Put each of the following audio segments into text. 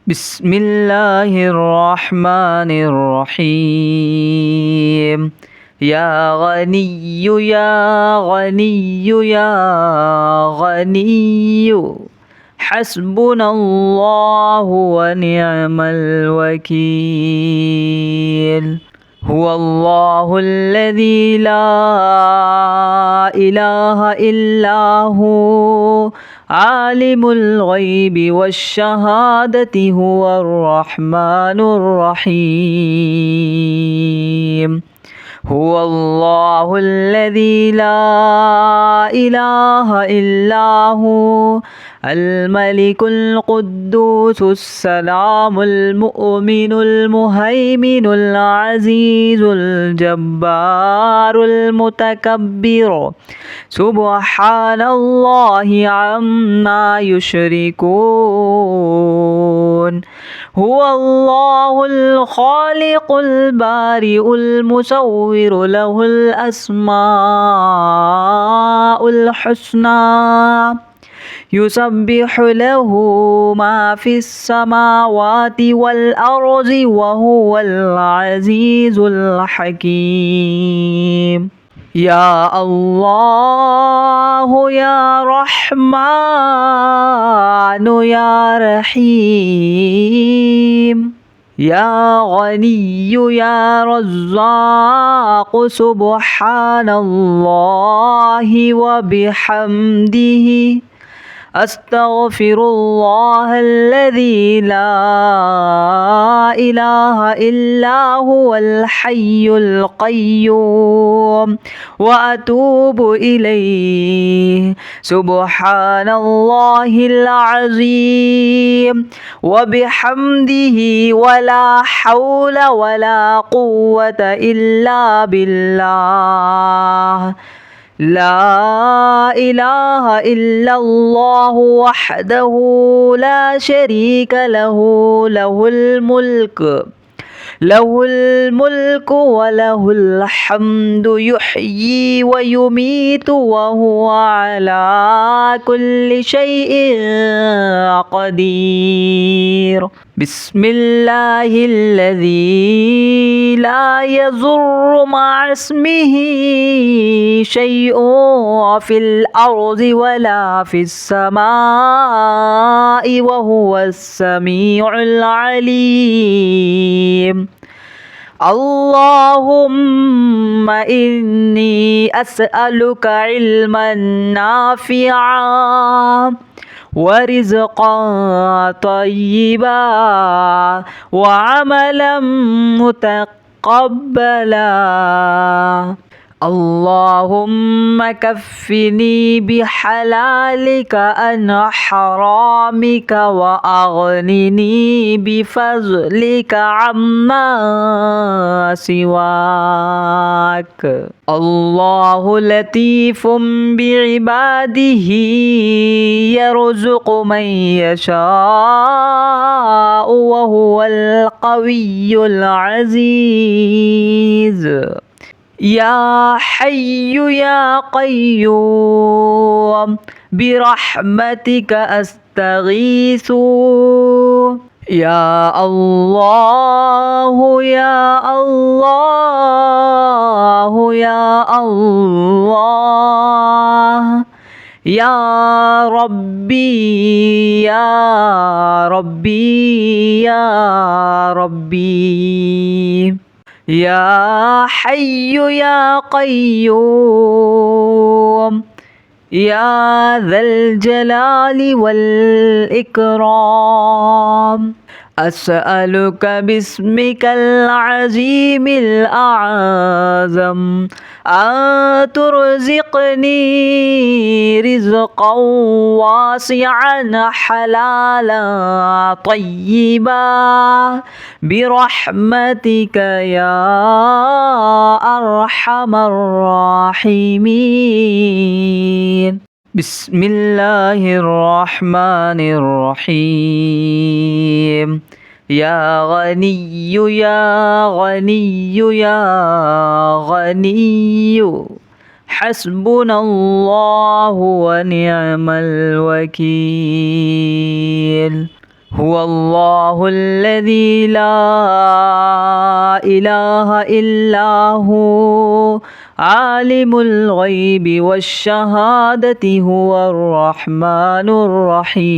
بسم الله الرحمن الرحيم. يا غني يا غني يا غني حسبنا الله ونعم الوكيل. هو الله الذي لا إله إلا هو عالم الغيب والشهادة هو الرحمن الرحيم. هو الله الذي لا إله إلا هو الملك القدوس السلام المؤمن المهيمن العزيز الجبار المتكبر سبحان الله عما يشركون. هو الله الخالق البارئ المصور له الأسماء الحسنى يسبح له ما في السماوات والأرض وهو العزيز الحكيم. يا الله يا رحمن يا رحيم. يا غني يا رزاق سبحان الله وبحمده أستغفر الله الذي لا إله إلا هو الحي القيوم وأتوب إليه. سبحان الله العظيم وبحمده ولا حول ولا قوة إلا بالله. لا إله إلا الله وحده لا شريك له له الملك وله الحمد يحيي ويميت وهو على كل شيء قدير. بسم الله الذي لا يضر مع اسمه شيء في الأرض ولا في السماء وهو السميع العليم. اللهم إني أسألك علما نافعا ورزقا طيبا وعملا متقبلا. اللهم كفني بحلالك عن حرامك وأغنني بفضلك عما سواك. الله لطيف بعباده يرزق من يشاء وهو القوي العزيز. يا حي يا قيوم برحمتك أستغيث. يا الله يا الله يا الله يا ربي يا ربي يا ربي. يا حي يا قيوم يا ذا الجلال والإكرام أسألك باسمك العظيم الأعظم أن ترزقني رزقا واسعا حلالا طيبا برحمتك يا أرحم الراحمين. بسم الله الرحمن الرحيم. يا غني يا غني يا غني حسبنا الله ونعم الوكيل. هو الله الذي لا إله إلا هو عالم الغيب والشهادة هو الرحمن الرحيم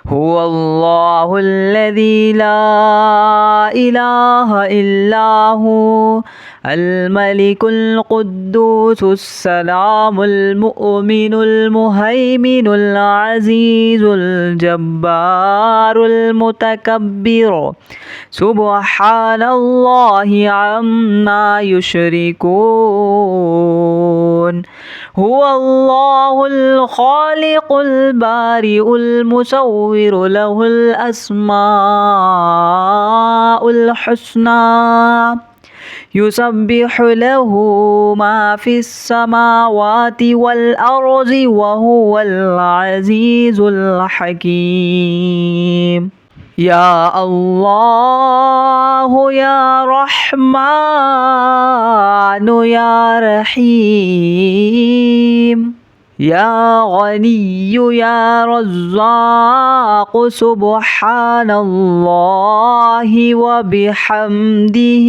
هو الله الذي لا إله إلا هو الملك القدوس السلام المؤمن المهيمن العزيز الجبار المتكبر سبحان الله عما يشركون هو الله الخالق البارئ المصور له الأسماء الحسنى يسبح له ما في السماوات والأرض وهو العزيز الحكيم يا الله يا رحمن يا رحيم يا غني يا رزاق سبحان الله وبحمده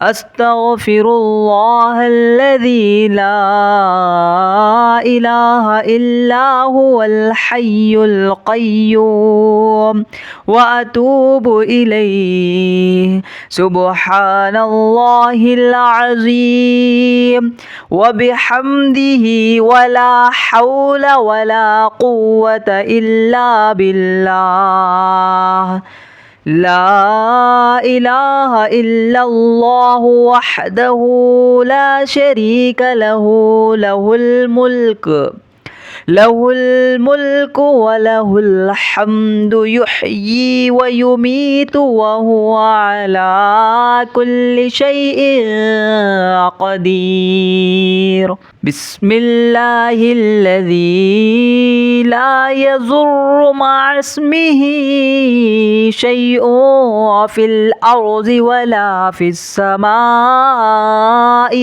أستغفر الله الذي لا إله إلا هو الحي القيوم وأتوب إليه سبحان الله العظيم وبحمده ولا حول ولا قوة إلا بالله لا إله إلا الله وحده لا شريك له له الملك وله الحمد يحيي ويميت وهو على كل شيء قدير بسم الله الذي لا يضر مع اسمه شيء في الأرض ولا في السماء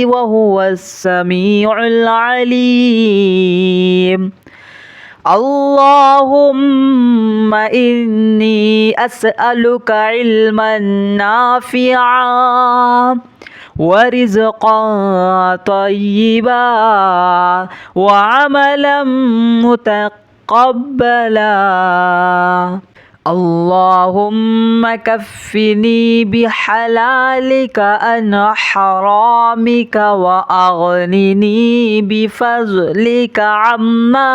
وهو السميع العليم اللهم إني أسألك علما نافعا ورزقا طيبا وعملا متقبلا اللهم كفني بحلالك عن حرامك وأغنني بفضلك عما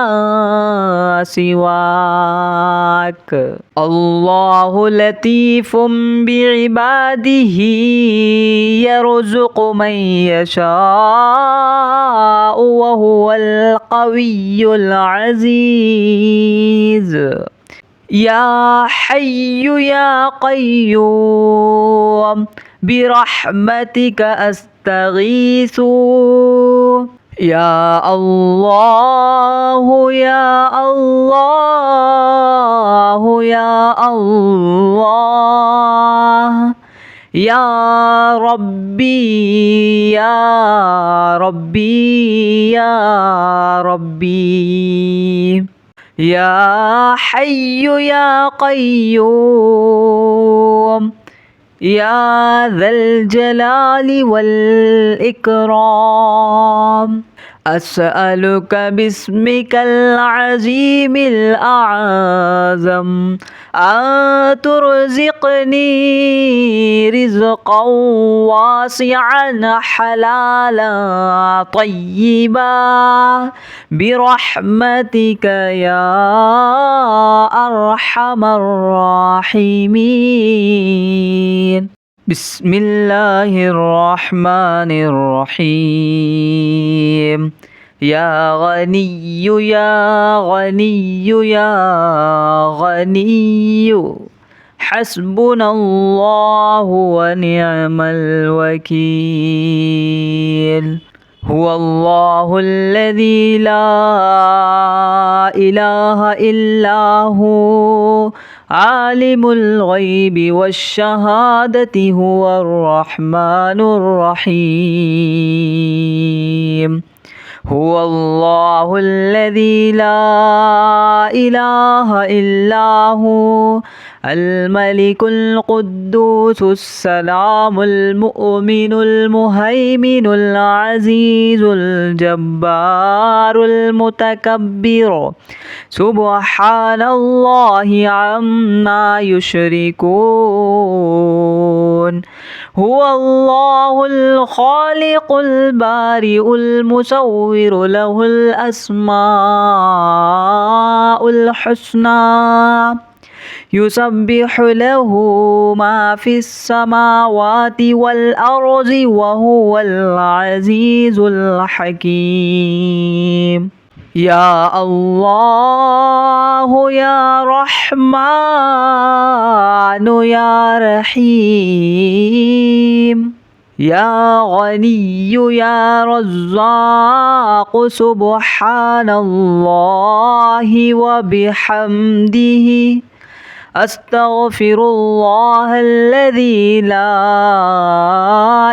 سواك الله لطيف بعباده يرزق من يشاء وهو القوي العزيز يا حي يا قيوم برحمتك أستغيث يا الله يا الله يا الله يا ربي يا ربي يا ربي يا حي يا قيوم يا ذا الجلال والإكرام أسألك باسمك العظيم الأعظم أن ترزقني رزقا واسعا حلالا طيبا برحمتك يا أرحم الراحمين بسم الله الرحمن الرحيم يا غني يا غني يا غني حسبنا الله ونعم الوكيل هو الله الذي لا إله إلا هو عالم الغيب والشهادة هو الرحمن الرحيم هو الله الذي لا إله إلا هو الملك القدوس السلام المؤمن المهيمن العزيز الجبار المتكبر سبحان الله عما يشركون هو الله الخالق البارئ المصور له الأسماء الحسنى يسبح له ما في السماوات والأرض وهو العزيز الحكيم يا الله يا رحمن يا رحيم يا غني يا رزاق سبحان الله وبحمده أستغفر الله الذي لا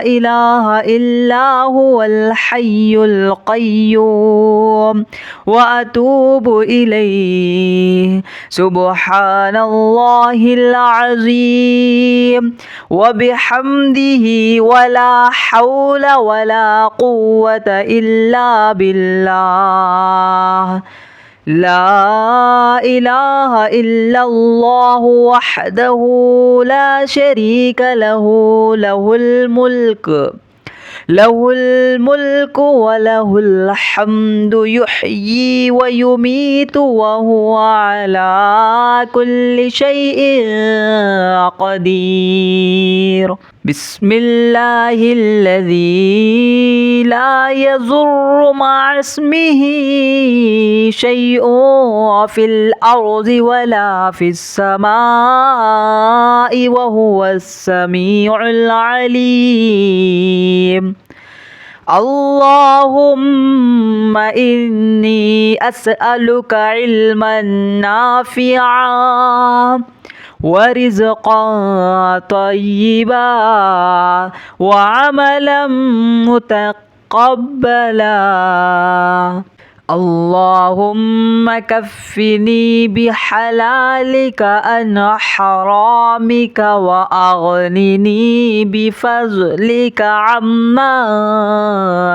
إله إلا هو الحي القيوم وأتوب إليه سبحان الله العظيم وبحمده ولا حول ولا قوة إلا بالله لا إله إلا الله وحده لا شريك له له الملك وله الحمد يحيي ويميت وهو على كل شيء قدير بسم الله الذي لا يضر مع اسمه شيء في الأرض ولا في السماء وهو السميع العليم اللهم إني أسألك علما نافعا ورزقا طيبا وعملا متقبلا اللهم كفني بحلالك عن حرامك وأغنني بفضلك عما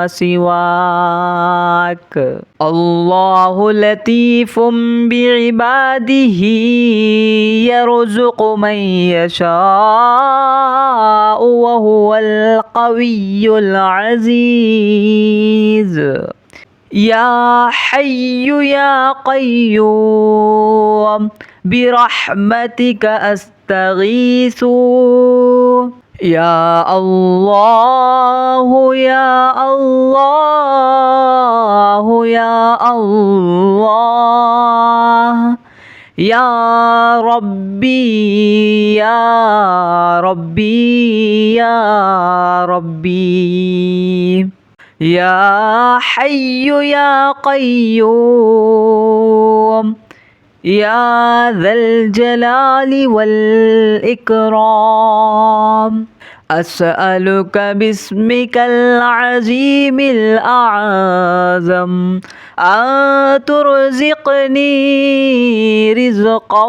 سواك الله لطيف بعباده يرزق من يشاء وهو القوي العزيز يا حي يا قيوم برحمتك أستغيث يا الله يا الله يا الله يا ربي يا ربي يا ربي يا حي يا قيوم يا ذا الجلال والإكرام أسألك باسمك العظيم الأعظم أن ترزقني رزقا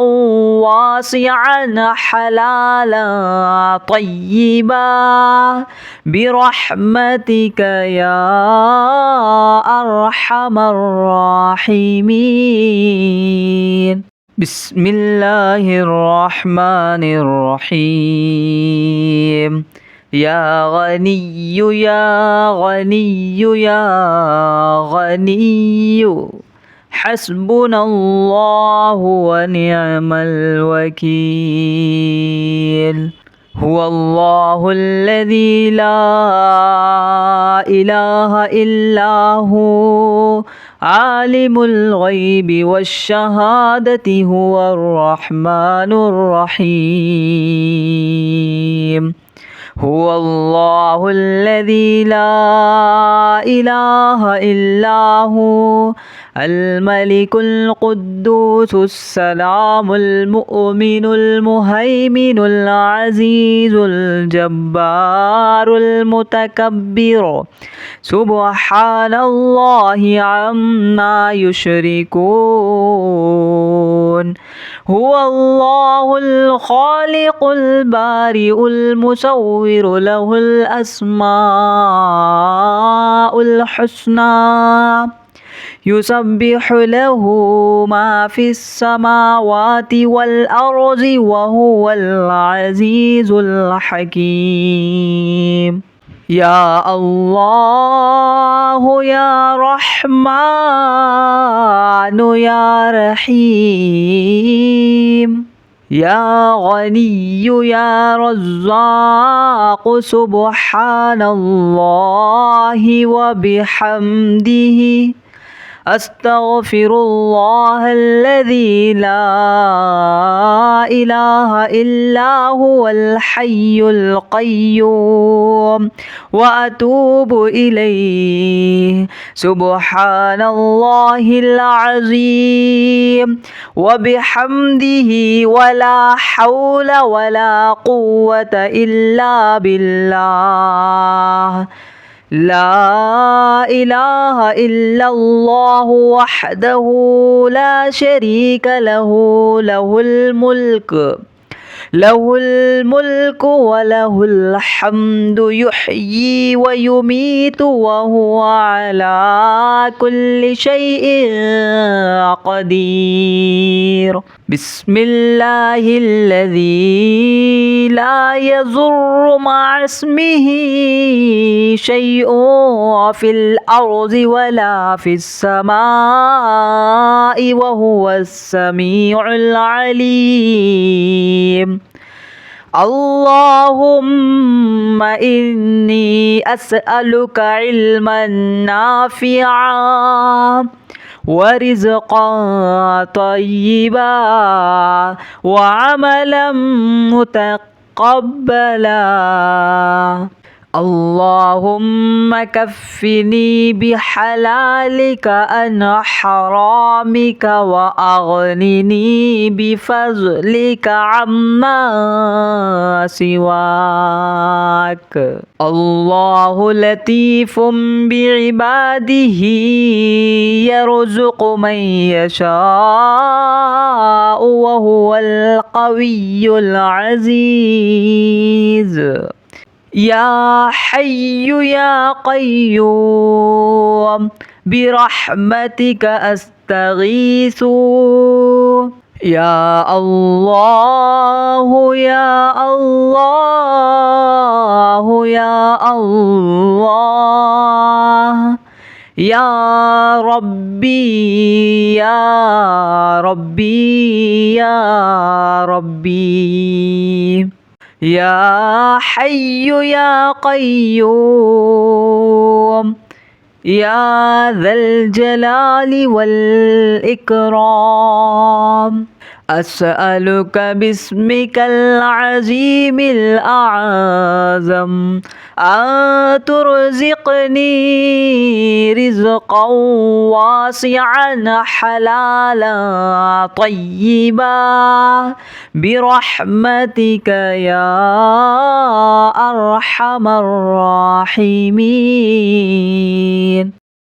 واسعا حلالا طيبا برحمتك يا أرحم الراحمين بسم الله الرحمن الرحيم يا غني يا غني يا غني حسبنا الله ونعم الوكيل هو الله الذي لا إله إلا هو عالم الغيب والشهادة هو الرحمن الرحيم هو الله الذي لا إله إلا هو الملك القدوس السلام المؤمن المهيمن العزيز الجبار المتكبر سبحان الله عما يشركون هو الله الخالق البارئ المصور له الأسماء الحسنى يسبح له ما في السماوات والأرض وهو العزيز الحكيم يا الله يا رحمن يا رحيم يا غني يا رزاق سبحان الله وبحمده أستغفر الله الذي لا إله إلا هو الحي القيوم وأتوب إليه سبحان الله العظيم وبحمده ولا حول ولا قوة إلا بالله لا إله إلا الله وحده لا شريك له له الملك وله الحمد يحيي ويميت وهو على كل شيء قدير بسم الله الذي لا يضر مع اسمه شيء في الأرض ولا في السماء وهو السميع العليم اللهم إني أسألك علما نافعا ورزقا طيبا وعملا متقبلا اللهم كفني بحلالك عن حرامك وأغنني بفضلك عما سواك الله لطيف بعباده يرزق من يشاء وهو القوي العزيز يا حي يا قيوم برحمتك أستغيث يا الله يا الله يا الله يا ربي يا ربي يا ربي يا حي يا قيوم يا ذا الجلال والإكرام أسألك باسمك العظيم الأعظم أن ترزقني رزقا واسعا حلالا طيبا برحمتك يا أرحم الراحمين